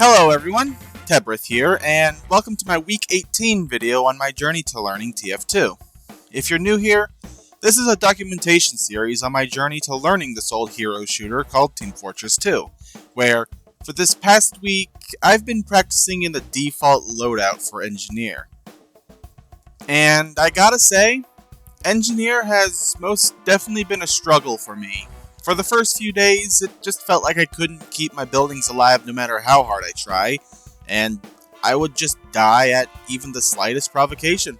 Hello everyone, Tebrith here, and welcome to my Week 18 video on my journey to learning TF2. If you're new here, this is a documentation series on my journey to learning this old hero shooter called Team Fortress 2, where, for this past week, I've been practicing in the default loadout for Engineer. And I gotta say, Engineer has most definitely been a struggle for me. For the first few days, it just felt like I couldn't keep my buildings alive no matter how hard I try, and I would just die at even the slightest provocation.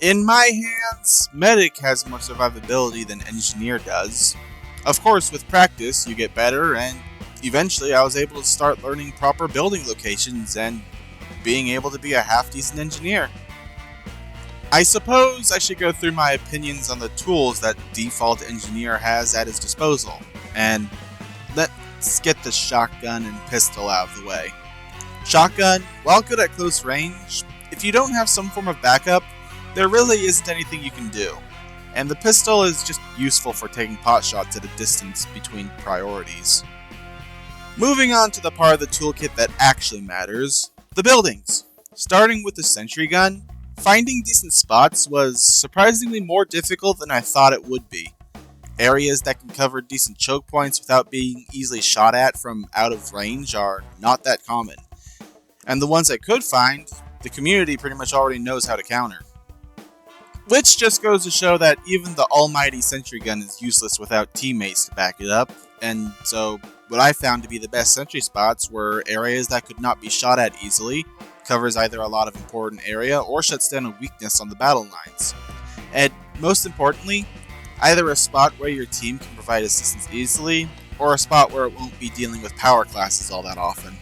In my hands, Medic has more survivability than Engineer does. Of course, with practice, you get better, and eventually I was able to start learning proper building locations and being able to be a half-decent engineer. I suppose I should go through my opinions on the tools that default Engineer has at his disposal, and let's get the shotgun and pistol out of the way. Shotgun, while good at close range, if you don't have some form of backup, there really isn't anything you can do, and the pistol is just useful for taking pot shots at a distance between priorities. Moving on to the part of the toolkit that actually matters, the buildings. Starting with the sentry gun, finding decent spots was surprisingly more difficult than I thought it would be. Areas that can cover decent choke points without being easily shot at from out of range are not that common. And the ones I could find, the community pretty much already knows how to counter. Which just goes to show that even the almighty sentry gun is useless without teammates to back it up, and so what I found to be the best sentry spots were areas that could not be shot at easily, covers either a lot of important area or shuts down a weakness on the battle lines. And most importantly, either a spot where your team can provide assistance easily, or a spot where it won't be dealing with power classes all that often.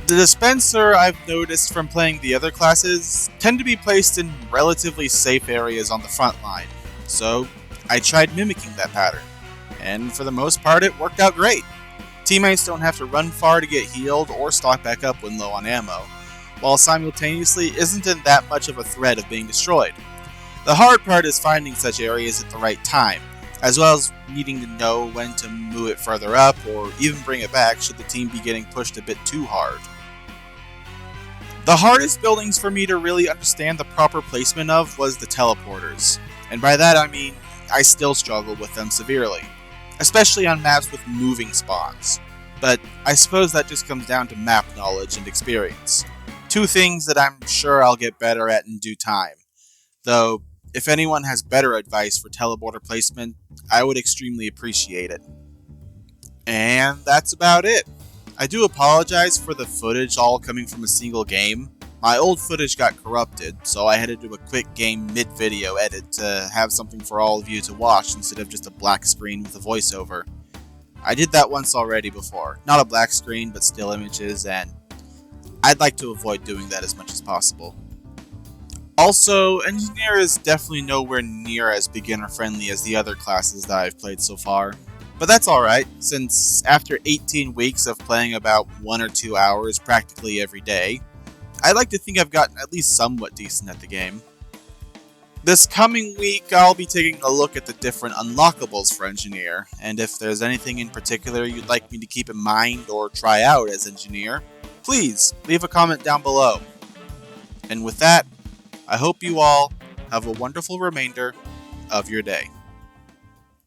The dispenser, I've noticed from playing the other classes, tend to be placed in relatively safe areas on the front line, so I tried mimicking that pattern, and for the most part it worked out great. Teammates don't have to run far to get healed or stock back up when low on ammo, while simultaneously isn't in that much of a threat of being destroyed. The hard part is finding such areas at the right time, as well as needing to know when to move it further up or even bring it back should the team be getting pushed a bit too hard. The hardest buildings for me to really understand the proper placement of was the teleporters, and by that I mean I still struggle with them severely, especially on maps with moving spawns, but I suppose that just comes down to map knowledge and experience. Two things that I'm sure I'll get better at in due time, though if anyone has better advice for teleporter placement, I would extremely appreciate it. And that's about it. I do apologize for the footage all coming from a single game. My old footage got corrupted, so I had to do a quick game mid-video edit to have something for all of you to watch instead of just a black screen with a voiceover. I did that once already before. Not a black screen, but still images, and I'd like to avoid doing that as much as possible. Also, Engineer is definitely nowhere near as beginner-friendly as the other classes that I've played so far. But that's alright, since after 18 weeks of playing about 1 or 2 hours practically every day, I'd like to think I've gotten at least somewhat decent at the game. This coming week, I'll be taking a look at the different unlockables for Engineer, and if there's anything in particular you'd like me to keep in mind or try out as Engineer, please leave a comment down below. And with that, I hope you all have a wonderful remainder of your day.